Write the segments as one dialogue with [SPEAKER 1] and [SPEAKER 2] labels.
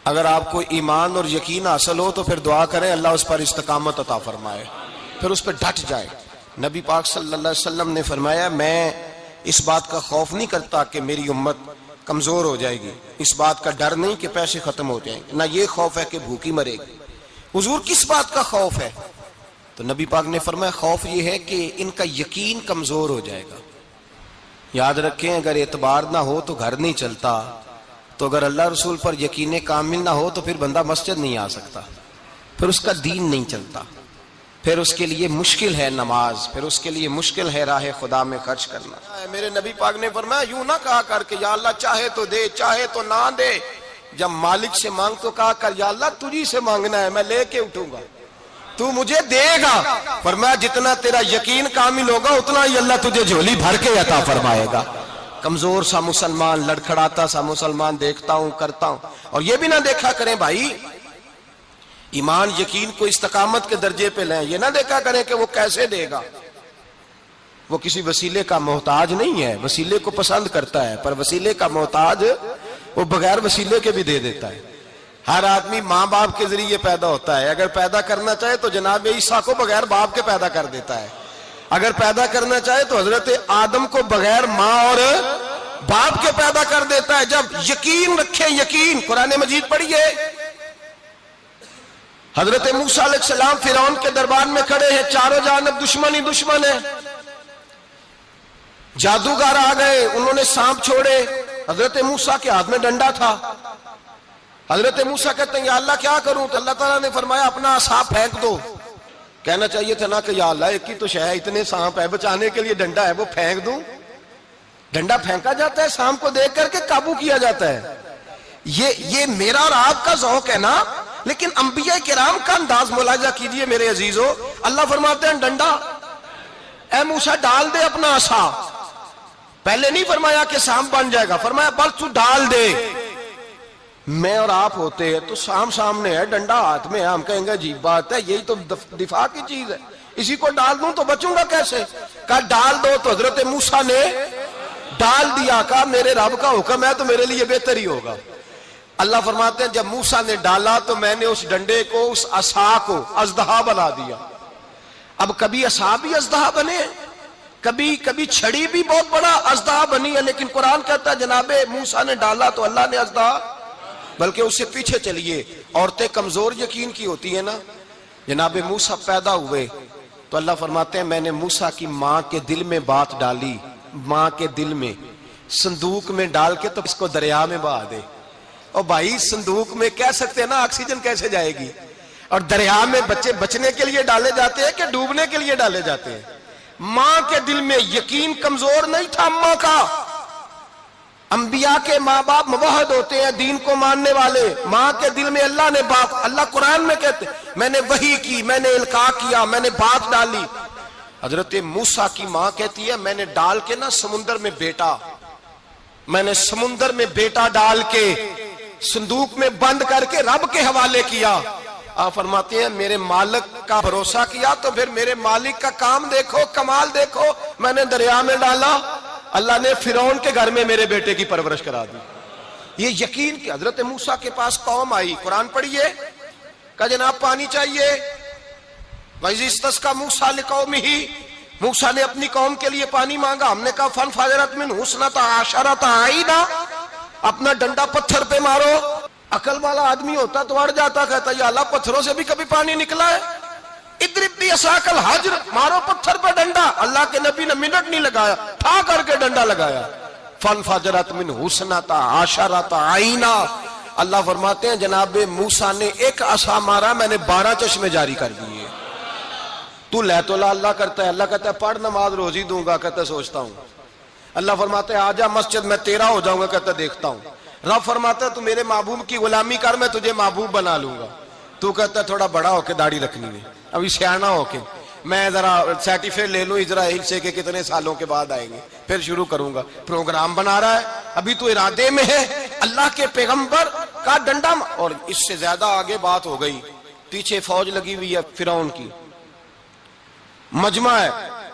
[SPEAKER 1] اگر آپ کو ایمان اور یقین حاصل ہو تو پھر دعا کریں اللہ اس پر استقامت عطا فرمائے، پھر اس پہ ڈٹ جائے۔ نبی پاک صلی اللہ علیہ وسلم نے فرمایا میں اس بات کا خوف نہیں کرتا کہ میری امت کمزور ہو جائے گی، اس بات کا ڈر نہیں کہ پیسے ختم ہو جائیں گے، نہ یہ خوف ہے کہ بھوکی مرے گی۔ حضور کس بات کا خوف ہے؟ تو نبی پاک نے فرمایا خوف یہ ہے کہ ان کا یقین کمزور ہو جائے گا۔ یاد رکھیں اگر اعتبار نہ ہو تو گھر نہیں چلتا، تو اگر اللہ رسول پر یقین کامل نہ ہو تو پھر بندہ مسجد نہیں آ سکتا، پھر اس کا دین نہیں چلتا، پھر اس کے لیے مشکل ہے نماز، پھر اس کے لیے مشکل ہے راہ خدا میں خرچ کرنا۔ میرے نبی پاک نے فرمایا یوں نہ کہا کر کہ یا اللہ چاہے تو دے چاہے تو نہ دے، جب مالک سے مانگ تو کہا کر یا اللہ تجھی سے مانگنا ہے، میں لے کے اٹھوں گا، تو مجھے دے گا۔ فرمایا جتنا تیرا یقین کامل ہوگا اتنا ہی اللہ تجھے جھولی بھر کے عطا فرمائے گا۔ کمزور سا مسلمان، لڑکھڑاتا سا مسلمان دیکھتا ہوں کرتا ہوں، اور یہ بھی نہ دیکھا کریں بھائی ایمان یقین کو استقامت کے درجے پہ لیں، یہ نہ دیکھا کریں کہ وہ کیسے دے گا، وہ کسی وسیلے کا محتاج نہیں ہے، وسیلے کو پسند کرتا ہے، پر وسیلے کا محتاج وہ بغیر وسیلے کے بھی دے دیتا ہے۔ ہر آدمی ماں باپ کے ذریعے پیدا ہوتا ہے، اگر پیدا کرنا چاہے تو جناب عیسیٰ کو بغیر باپ کے پیدا کر دیتا ہے، اگر پیدا کرنا چاہے تو حضرت آدم کو بغیر ماں اور باپ کے پیدا کر دیتا ہے۔ جب یقین رکھیں، یقین، قرآن مجید پڑھیے، حضرت موسیٰ علیہ السلام فرعون کے دربار میں کھڑے ہیں، چاروں جانب دشمن ہی دشمن ہے، جادوگر آ گئے، انہوں نے سانپ چھوڑے، حضرت موسیٰ کے ہاتھ میں ڈنڈا تھا۔ حضرت موسیٰ کہتے ہیں یا اللہ کیا کروں؟ تو اللہ تعالیٰ نے فرمایا اپنا عصا پھینک دو۔ کہنا چاہیے تھا نا کہ یا اللہ ایک ہی تو شے ہے، اتنے سانپ ہے، بچانے کے لیے ڈنڈا ہے وہ پھینک دوں؟ ڈنڈا پھینکا جاتا ہے، سانپ کو دیکھ کر کے قابو کیا جاتا ہے۔ یہ میرا اور آپ کا ذوق ہے نا، لیکن انبیاء کرام کا انداز ملاحظہ کیجئے میرے عزیزو۔ اللہ فرماتے ہیں ڈنڈا، اے موسیٰ ڈال دے اپنا عصا۔ پہلے نہیں فرمایا کہ سانپ بن جائے گا، فرمایا بس تو ڈال دے۔ میں اور آپ ہوتے ہیں تو سام سامنے ہے، ڈنڈا ہاتھ میں ہے، ہم کہیں گے عجیب بات ہے، یہی تو دفاع کی چیز ہے، اسی کو ڈال دوں تو بچوں گا کیسے؟ کہا ڈال دو، تو حضرت موسیٰ نے ڈال دیا، کہا میرے رب کا حکم ہے تو میرے لیے بہتر ہی ہوگا۔ اللہ فرماتے ہیں جب موسیٰ نے ڈالا تو میں نے اس ڈنڈے کو، اس عصا کو اژدہا بنا دیا۔ اب کبھی عصا بھی اژدہا بنے، کبھی چھڑی بھی بہت بڑا اژدہا بنی ہے، لیکن قرآن کہتا ہے جناب موسیٰ نے ڈالا تو اللہ نے اژدہا، بلکہ اس سے پیچھے چلیے، عورتیں کمزور یقین کی ہوتی ہیں نا۔ جناب موسیٰ پیدا ہوئے تو اللہ فرماتے ہیں میں نے موسیٰ کی ماں کے دل میں بات ڈالی، ماں کے دل میں، صندوق میں ڈال کے تو اس کو دریا میں بہا دے۔ اور بھائی صندوق میں کہہ سکتے ہیں نا آکسیجن کیسے جائے گی، اور دریا میں بچے بچنے کے لیے ڈالے جاتے ہیں کہ ڈوبنے کے لیے ڈالے جاتے ہیں؟ ماں کے دل میں یقین کمزور نہیں تھا ماں کا۔ انبیاء کے ماں باپ موحد ہوتے ہیں، دین کو ماننے والے، ماں کے دل میں اللہ نے بات، اللہ قرآن میں کہتے میں نے وحی کی، میں نے القاء کیا، میں نے بات ڈالی۔ حضرت موسیٰ کی ماں کہتی ہے میں نے ڈال کے نا سمندر میں بیٹا، میں نے سمندر میں بیٹا ڈال کے صندوق میں بند کر کے رب کے حوالے کیا۔ آپ فرماتے ہیں میرے مالک کا بھروسہ کیا تو پھر میرے مالک کا کام دیکھو، کمال دیکھو، میں نے دریا میں ڈالا، اللہ نے فرعون کے گھر میں میرے بیٹے کی پرورش کرا دی۔ یہ یقین کہ حضرت موسیٰ کے پاس قوم آئی، قرآن پڑھیے، کہا جناب پانی چاہیے، وَإِذِ اسْتَسْقَىٰ مُوسَىٰ لِقَوْمِهِ، موسیٰ نے اپنی قوم کے لیے پانی مانگا، ہم نے کہا فَانْفَجَرَتْ مِنْهُ اثْنَتَا عَشَرَةَ عَيْنًا، اپنا ڈنڈا پتھر پہ مارو۔ عقل والا آدمی ہوتا تو اڑ جاتا، کہتا یا اللہ پتھروں سے بھی کبھی پانی نکلا ہے؟ اضرب بعصاک الحجر، مارو پتھر پہ ڈنڈا۔ اللہ کے نبی نے منٹ نہیں لگایا، ٹھا کر کے ڈنڈا لگایا، فانفجرت منہ اثنتا عشرۃ عینا۔ اللہ فرماتے ہیں جناب موسیٰ نے ایک عصا مارا، میں نے 12 چشمے جاری کر دیے۔ تو لے تو لا اللہ کرتا ہے، اللہ کہتا ہے پڑھ نماز روزی دوں گا، کہتا ہے سوچتا ہوں۔ اللہ فرماتا ہے آجا مسجد میں تیرا ہو جاؤں گا، کہتا ہے دیکھتا ہوں۔ رب فرماتا ہے تو میرے محبوب کی غلامی کر، میں تجھے محبوب بنا لوں گا۔ تو کہتا ہے تھوڑا بڑا ہو کے داڑھی رکھنی ہے، ابھی سیانا ہو کے میں ذرا سرٹیفکیٹ لے لوں اسرائیل سے کہ کتنے سالوں کے بعد آئیں گے، پھر شروع کروں گا۔ پروگرام بنا رہا ہے، ابھی تو ارادے میں ہے۔ اللہ کے پیغمبر کا ڈنڈا، اور اس سے زیادہ آگے بات ہو گئی، پیچھے فوج لگی ہوئی ہے فرعون کی، مجمع ہے،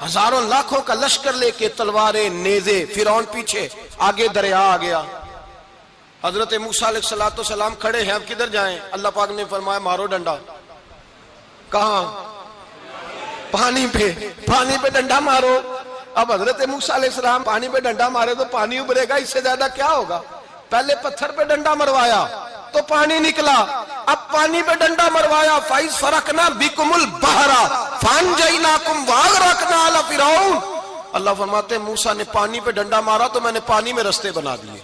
[SPEAKER 1] ہزاروں لاکھوں کا لشکر لے کے، تلواریں نیزے، فرعون پیچھے، آگے دریا آ گیا۔ حضرت موسیٰ علیہ السلام کھڑے ہیں، اب کدھر جائیں؟ اللہ پاک نے فرمایا مارو ڈنڈا۔ کہاں؟ پانی پہ ڈنڈا مارو۔ اب حضرت موسیٰ علیہ السلام پانی پہ ڈنڈا مارے تو پانی ابھرے گا، اس سے زیادہ کیا ہوگا؟ پہلے پتھر پہ ڈنڈا مروایا تو پانی نکلا، اب پانی پہ ڈنڈا مروایا، فَإِذْ فَرَقْنَا بِكُمُ الْبَحْرَ فَأَنْجَيْنَاكُمْ وَأَغْرَقْنَا آلَ فِرْعَوْنَ۔ اللہ فرماتے ہیں موسیٰ نے پانی پہ ڈنڈا مارا تو میں نے پانی میں رستے بنا دیے۔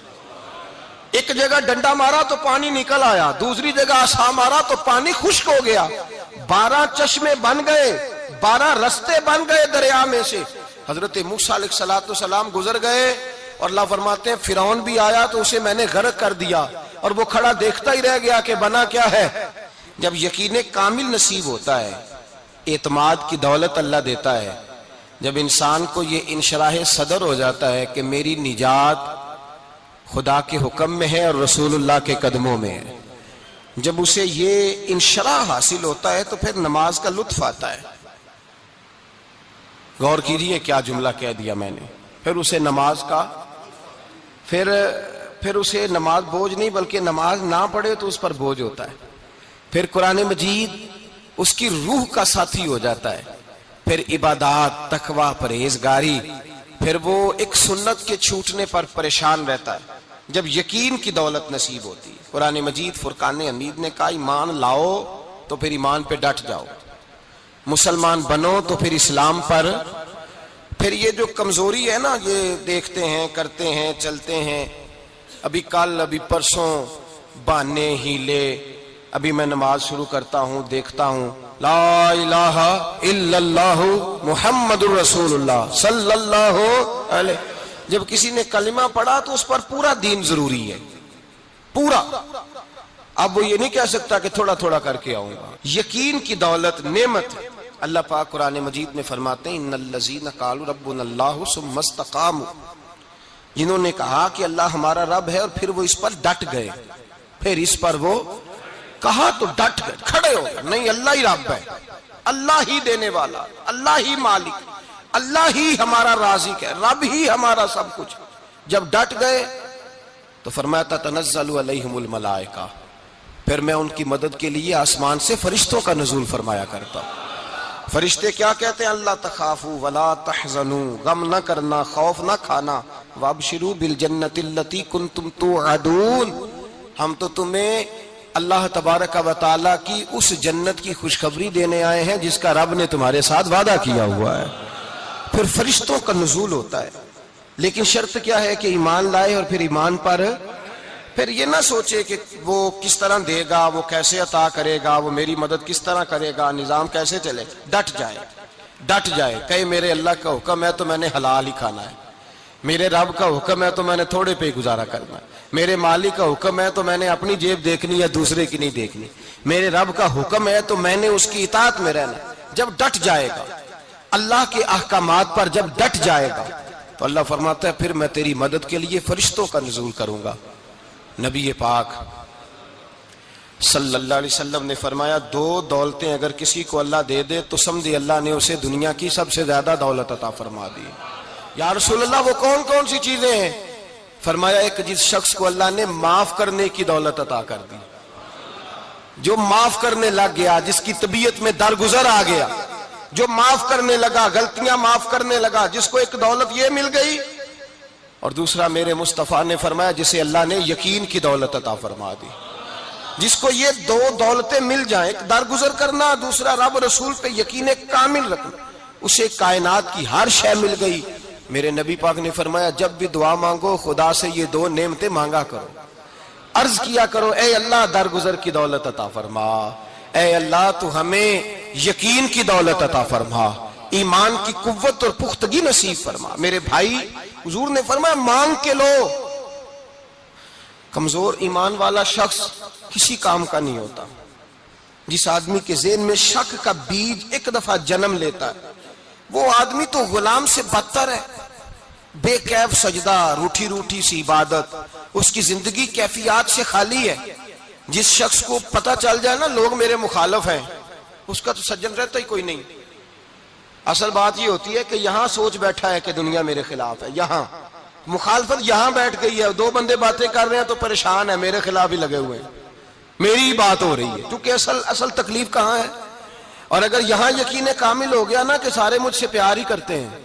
[SPEAKER 1] ایک جگہ ڈنڈا مارا تو پانی نکل آیا، دوسری جگہ عصا مارا تو پانی خشک ہو گیا، 12 چشمے بن گئے، 12 رستے بن گئے دریا میں سے۔ حضرت موسیٰ علیہ السلام گزر گئے اور اللہ فرماتے ہیں فرعون بھی آیا تو اسے میں نے غرق کر دیا، اور وہ کھڑا دیکھتا ہی رہ گیا کہ بنا کیا ہے۔ جب یقین کامل نصیب ہوتا ہے، اعتماد کی دولت اللہ دیتا ہے، جب انسان کو یہ انشراح صدر ہو جاتا ہے کہ میری نجات خدا کے حکم میں ہے اور رسول اللہ کے قدموں میں ہے، جب اسے یہ انشراح حاصل ہوتا ہے تو پھر نماز کا لطف آتا ہے۔ غور کیجئے کیا جملہ کہہ دیا میں نے۔ پھر اسے نماز کا پھر اسے نماز بوجھ نہیں، بلکہ نماز نہ پڑھے تو اس پر بوجھ ہوتا ہے۔ پھر قرآن مجید اس کی روح کا ساتھی ہو جاتا ہے، پھر عبادات، تقوی، پرہیزگاری، پھر وہ ایک سنت کے چھوٹنے پر پریشان رہتا ہے جب یقین کی دولت نصیب ہوتی ہے۔ قرآن مجید فرقان حمید نے کہا ایمان لاؤ تو پھر ایمان پہ ڈٹ جاؤ، مسلمان بنو تو پھر اسلام پر۔ پھر یہ جو کمزوری ہے نا، یہ دیکھتے ہیں، کرتے ہیں، چلتے ہیں، ابھی کل ابھی پرسوں بہانے ہیلے، ابھی میں نماز شروع کرتا ہوں دیکھتا ہوں لا الہ الا اللہ محمد الرسول اللہ صلی اللہ علیہ، جب کسی نے کلمہ پڑھا تو اس پر پورا دین ضروری ہے، پورا۔ اب وہ یہ نہیں کہہ سکتا کہ تھوڑا تھوڑا کر کے آؤں گا۔ یقین کی دولت نعمت ہے۔ اللہ پاک قرآن مجید میں فرماتے ہیں ان الذین قالوا ربنا اللہ ثم استقاموا، جنہوں نے کہا کہ اللہ ہمارا رب ہے اور پھر وہ اس پر ڈٹ گئے، پھر اس پر وہ کہا تو ڈٹ گئے، کھڑے ہو گئے، نہیں اللہ ہی رب ہے، اللہ ہی دینے والا، اللہ ہی مالک، اللہ ہی ہمارا رازق ہے، رب ہی ہمارا سب کچھ۔ جب ڈٹ گئے تو فرمایا تتنزل علیہم الملائکہ، پھر میں ان کی مدد کے لیے آسمان سے فرشتوں کا نزول فرمایا کرتا ہوں۔ فرشتے کیا کہتے ہیں؟ اللہ تخافوا ولا تحزنوا، غم نہ کرنا، خوف نہ کھانا، وابشروا بالجنۃ التی کنتم توعدون، ہم تو تمہیں اللہ تبارک و تعالیٰ کی اس جنت کی خوشخبری دینے آئے ہیں جس کا رب نے تمہارے ساتھ وعدہ کیا ہوا ہے۔ پھر فرشتوں کا نزول ہوتا ہے، لیکن شرط کیا ہے کہ ایمان لائے، اور پھر ایمان پر پھر یہ نہ سوچے کہ وہ کس طرح دے گا، وہ کیسے عطا کرے گا، وہ میری مدد کس طرح کرے گا، نظام کیسے چلے، ڈٹ جائے، کہے میرے اللہ کا حکم ہے تو میں نے حلال ہی کھانا ہے، میرے رب کا حکم ہے تو میں نے تھوڑے پہ ہی گزارا کرنا ہے، میرے مالک کا حکم ہے تو میں نے اپنی جیب دیکھنی یا دوسرے کی نہیں دیکھنی، میرے رب کا حکم ہے تو میں نے اس کی اطاعت میں رہنا۔ جب ڈٹ جائے گا اللہ کے احکامات پر، جب ڈٹ جائے گا تو اللہ فرماتا ہے پھر میں تیری مدد کے لیے فرشتوں کا نزول کروں گا۔ نبی پاک صلی اللہ علیہ وسلم نے فرمایا 2 دولتیں اگر کسی کو اللہ دے دے تو سمجھے اللہ نے اسے دنیا کی سب سے زیادہ دولت عطا فرما دی۔ یا رسول اللہ وہ کون کون سی چیزیں ہیں؟ فرمایا ایک جس شخص کو اللہ نے معاف کرنے کی دولت عطا کر دی، جو معاف کرنے لگ گیا، جس کی طبیعت میں درگزر آ گیا، جو معاف کرنے لگا، غلطیاں معاف کرنے لگا، جس کو ایک دولت یہ مل گئی۔ اور دوسرا میرے مصطفیٰ نے فرمایا جسے اللہ نے یقین کی دولت عطا فرما دی، جس کو یہ 2 دولتیں مل جائیں، ایک درگزر کرنا، دوسرا رب رسول پہ یقین کامل رکھنا، اسے کائنات کی ہر شے مل گئی۔ میرے نبی پاک نے فرمایا جب بھی دعا مانگو خدا سے یہ 2 نعمتیں مانگا کرو، عرض کیا کرو اے اللہ درگزر کی دولت عطا فرما، اے اللہ تو ہمیں یقین کی دولت عطا فرما، ایمان کی قوت اور پختگی نصیب فرما۔ میرے بھائی حضور نے فرمایا مانگ کے لو۔ کمزور ایمان والا شخص کسی کام کا نہیں ہوتا۔ جس آدمی کے ذہن میں شک کا بیج ایک دفعہ جنم لیتا ہے وہ آدمی تو غلام سے بدتر ہے، بے کیف سجدہ، روٹھی روٹھی سی عبادت، اس کی زندگی کیفیات سے خالی ہے۔ جس شخص کو پتہ چل جائے نا لوگ میرے مخالف ہیں، اس کا تو سجن رہتا ہی کوئی نہیں۔ اصل بات یہ ہوتی ہے کہ یہاں سوچ بیٹھا ہے کہ دنیا میرے خلاف ہے، یہاں مخالفت یہاں بیٹھ گئی ہے، دو بندے باتیں کر رہے ہیں تو پریشان ہے، میرے خلاف ہی لگے ہوئے ہیں، میری ہی بات ہو رہی ہے، کیونکہ اصل تکلیف کہاں ہے؟ اور اگر یہاں یقین کامل ہو گیا نا کہ سارے مجھ سے پیار ہی کرتے ہیں،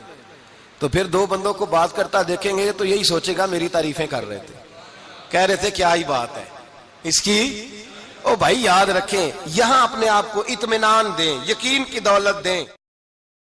[SPEAKER 1] تو پھر دو بندوں کو بات کرتا دیکھیں گے تو یہی سوچے گا میری تعریفیں کر رہے تھے، کہہ رہے تھے کیا ہی بات ہے اس کی۔ او بھائی یاد رکھیں، یہاں اپنے آپ کو اطمینان دیں، یقین کی دولت دیں۔